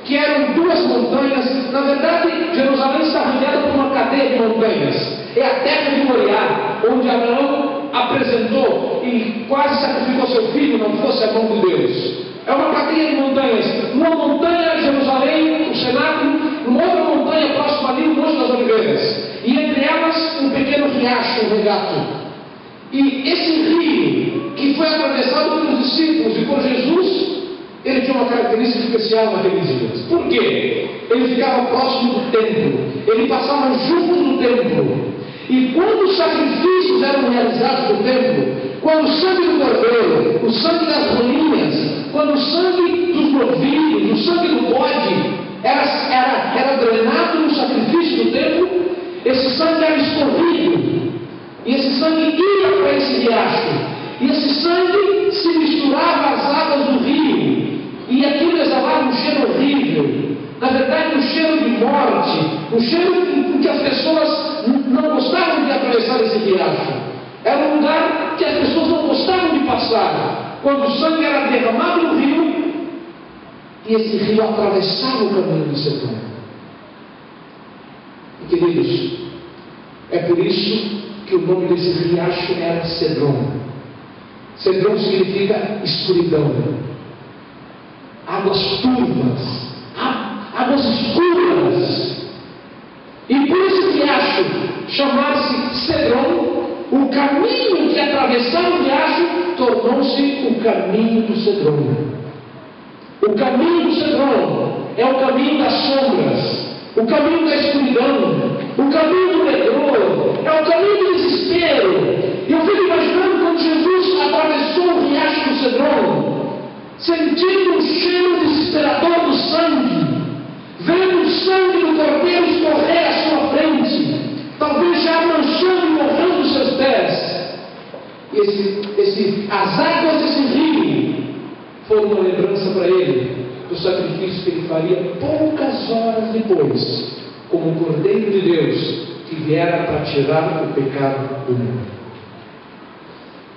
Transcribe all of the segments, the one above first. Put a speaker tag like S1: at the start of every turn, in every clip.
S1: que eram duas montanhas. Na verdade, Jerusalém está rodeada por uma cadeia de montanhas. É a terra de Moriá, onde Abraão apresentou e quase sacrificou seu filho, não fosse a mão de Deus. É uma cadeia de montanhas. Numa montanha, Jerusalém, o cenáculo, numa outra montanha próxima ali, o Monte das Oliveiras. E entre elas, um pequeno riacho, um regato. E esse rio, que foi atravessado pelos discípulos e por Jesus, ele tinha uma característica especial naqueles dias. Por quê? Ele ficava próximo do templo. Ele passava junto do templo. E quando os sacrifícios eram realizados no templo, quando o sangue do cordeiro, o sangue das rolinhas, quando o sangue dos novilhos, o sangue do bode era drenado no sacrifício do templo, esse sangue era escorrido. E esse sangue ia para esse riacho. E esse sangue se misturava às águas do rio. E aquilo exalava um cheiro horrível. Na verdade, um cheiro de morte. Um cheiro em que as pessoas não gostavam de atravessar esse riacho. Era um lugar que as pessoas não gostavam de passar. Quando o sangue era derramado no rio, e esse rio atravessava o caminho do Cedron. E queridos, é por isso que o nome desse riacho era Cedron. Cedron significa escuridão, águas turvas, águas escuras. E por esse riacho chamar-se Cedron, o caminho que atravessava o riacho tornou-se o caminho do Cedron. O caminho do Cedron é o caminho das sombras, o caminho da escuridão, o caminho do medroso, é o caminho do desespero. E eu fico imaginando quando Jesus atravessou o riacho do Cedron, sentindo um cheiro desesperador do sangue, vendo o sangue do cordeiro escorrer à sua frente, talvez já manchando e morrendo os seus pés. As águas desse rio foram uma lembrança para ele do sacrifício que ele faria poucas horas depois, como o Cordeiro de Deus que viera para tirar o pecado do mundo.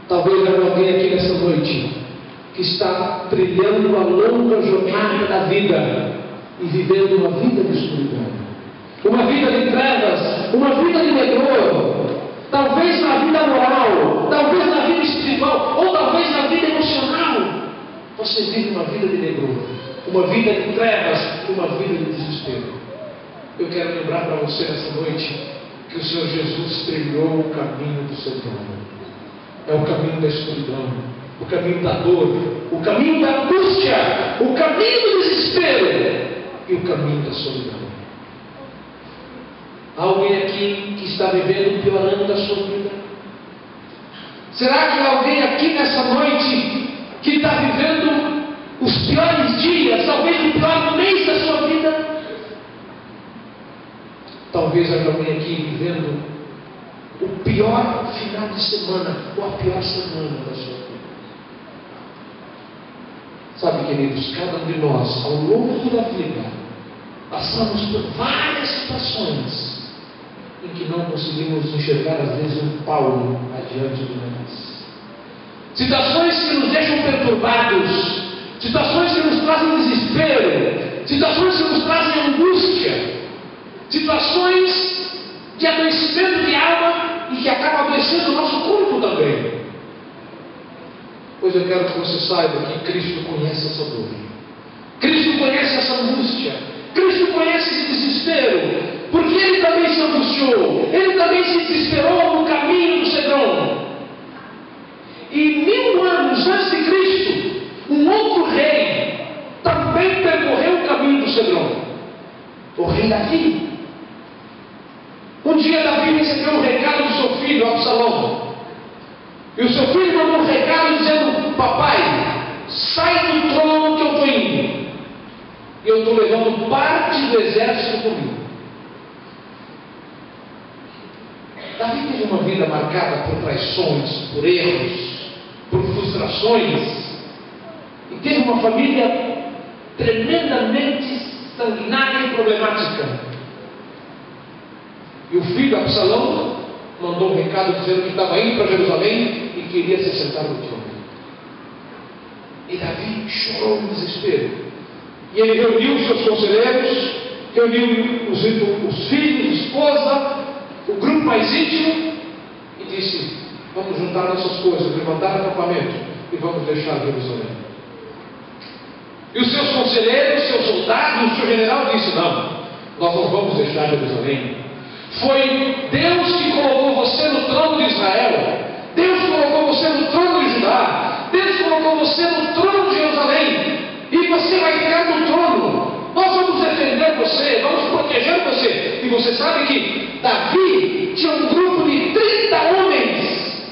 S1: Talvez haja alguém aqui nessa noite que está trilhando a longa jornada da vida e vivendo uma vida de escuridão, uma vida de trevas, uma vida de negror, talvez na vida moral, talvez na vida espiritual, ou talvez na vida emocional. Você vive uma vida de negror, uma vida de trevas, uma vida de desespero. Eu quero lembrar para você nessa noite que o Senhor Jesus trilhou o caminho do Cedron. É o caminho da escuridão, o caminho da dor, o caminho da angústia, o caminho do desespero e o caminho da solidão. Há alguém aqui que está vivendo o pior ano da sua vida? Será que há alguém aqui nessa noite que está vivendo os piores dias, talvez o pior mês da sua vida? Talvez haja alguém aqui vivendo o pior final de semana ou a pior semana da sua vida. Sabe, queridos, cada um de nós, ao longo da vida, passamos por várias situações em que não conseguimos enxergar, às vezes, um Paulo adiante de nós. Situações que nos deixam perturbados, situações que nos trazem desespero, situações que nos trazem angústia, situações de adoecimento de alma e que acabam adoecendo o nosso corpo também. Pois eu quero que você saiba que Cristo conhece essa dor, Cristo conhece essa angústia, Cristo conhece esse desespero, porque Ele também se angustiou, Ele também se desesperou no caminho do Cedron. E 1000 anos antes de Cristo, um outro rei também percorreu o caminho do Cedron, o rei Davi. Um dia Davi recebeu um recado do seu filho Absalão, e o seu filho mandou um recado dizendo: papai, sai do trono que eu estou indo, e eu estou levando parte do exército comigo. Davi teve uma vida marcada por traições, por erros, por frustrações, e teve uma família tremendamente sanguinária e problemática. E o filho Absalão mandou um recado dizendo que estava indo para Jerusalém e queria se sentar no trono. E Davi chorou no desespero. E ele reuniu os seus conselheiros, reuniu os filhos, esposa, o grupo mais íntimo, e disse: vamos juntar nossas coisas, levantar acampamento e vamos deixar Jerusalém. E os seus conselheiros, seus soldados, o seu general disse: não, nós não vamos deixar Jerusalém. Foi Deus que colocou você no trono de Israel. Deus colocou você no trono de Judá. Deus colocou você no trono de Jerusalém. E você vai ficar no trono. Nós vamos defender você, vamos proteger você. E você sabe que Davi tinha um grupo de 30 homens,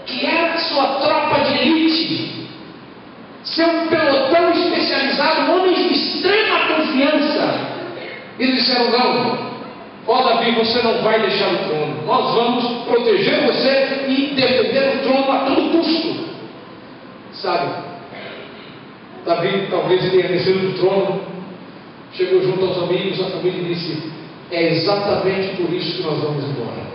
S1: que era sua tropa de elite, seu pelotão especializado, homens de extrema confiança. Eles disseram: não, ó Davi, você não vai deixar o trono. Nós vamos proteger você e defender o trono a todo custo. Sabe, Davi talvez tenha descido do trono, chegou junto aos amigos, a família, e disse: é exatamente por isso que nós vamos embora.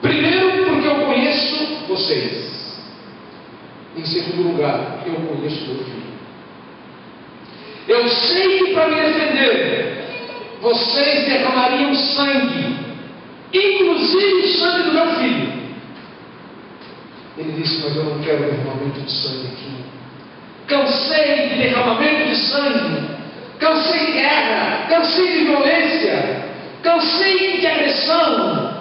S1: Primeiro, porque eu conheço vocês. Em segundo lugar, eu conheço meu filho. Eu sei que para me defender, vocês derramariam sangue, inclusive o sangue do meu filho. Ele disse: mas eu não quero derramamento de sangue aqui. Cansei de derramamento de sangue, cansei de guerra, cansei de violência, cansei de agressão.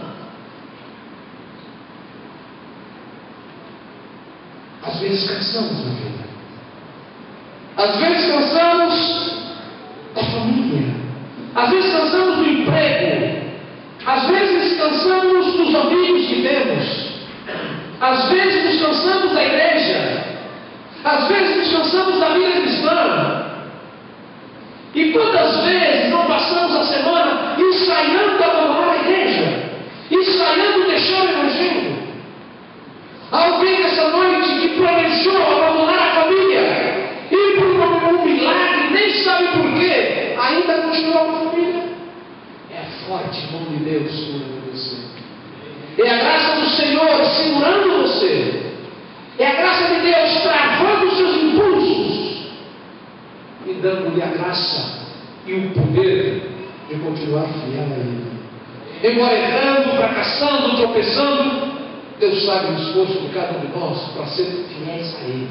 S1: Às vezes cansamos da vida, às vezes cansamos da família, às vezes cansamos do emprego, às vezes cansamos dos amigos que temos, às vezes nos cansamos da igreja, às vezes nos cansamos da vida cristã. E quantas vezes não passamos a semana ensaiando abandonar a igreja, ensaiando deixar o evangelho? Alguém nessa noite que planejou abandonar a família, e por um milagre, nem sabe porquê, ainda continua com a família? É a forte mão de Deus segurando você. É a graça do Senhor segurando você. É a graça de Deus travando os seus impulsos e dando-lhe a graça e o poder de continuar fiel a Ele. Embora errando, fracassando, tropeçando, Deus sabe o esforço de cada um de nós para ser fiéis a Ele.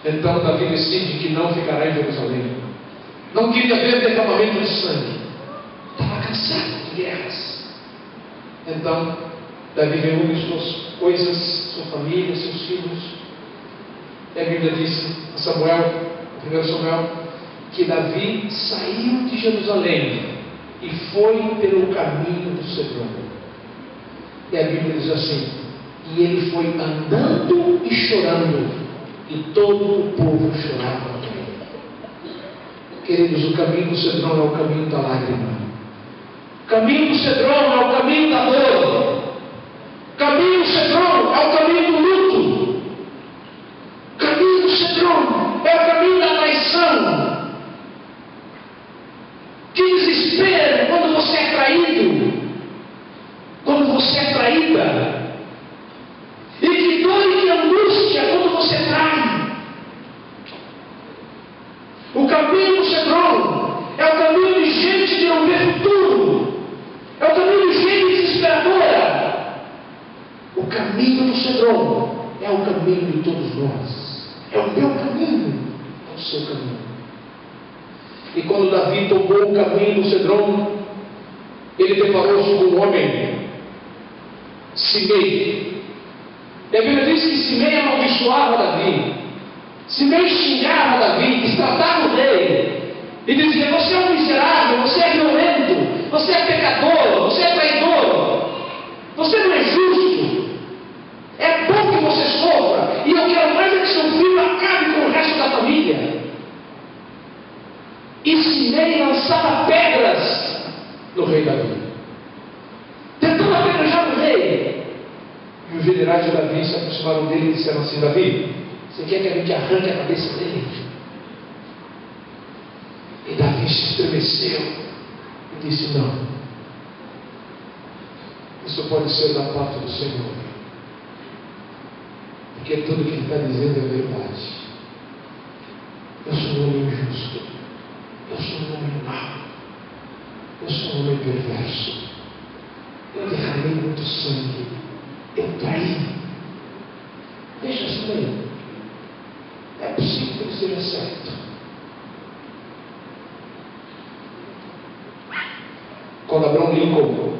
S1: Então Davi decide que não ficará em Jerusalém. Não queria ver derramamento de sangue. Estava cansado de guerras. Então Davi reúne suas coisas, sua família, seus filhos. E a Bíblia diz a Samuel, 1 Samuel, que Davi saiu de Jerusalém e foi pelo caminho do Cedron. E a Bíblia diz assim: e ele foi andando e chorando, e todo o povo chorava com ele. Queridos, o caminho do Cedron é o caminho da lágrima. O caminho do Cedron é o caminho da dor. O caminho do Cedron é o caminho do luto. O caminho do Cedron é o caminho da traição. Que desespero quando você é traído, quando você é traída. E que dor e que angústia quando você trai. O caminho do Cedron é o caminho de gente que não vê futuro. É o caminho de gente desesperadora. O caminho do Cedron é o caminho de todos nós. É o meu caminho, é o seu caminho. E quando Davi tomou o caminho do Cedron, ele deparou-se com um homem, Simei. E a Bíblia diz que Simei amaldiçoava Davi. Simei xingava Davi, destratava o rei. E dizia: você é um miserável, você é violento, você é pecador, você é traidor, você não é justo. É bom que você sofra, e eu quero mais é que seu filho acabe com o resto da família. E Simei lançava pedras no rei Davi, tentando apedrejar o rei. E os generais de Davi se aproximaram dele e disseram assim: Davi, você quer que a gente arranque a cabeça dele? E Davi se estremeceu e disse: não, isso pode ser da parte do Senhor, porque porque tudo que ele está dizendo é verdade. Eu sou um homem injusto, eu sou um homem mau, eu sou um homem perverso, eu derramei muito sangue, eu traí. Veja isso aí. É possível que ele seja certo. Quando Abraham Lincoln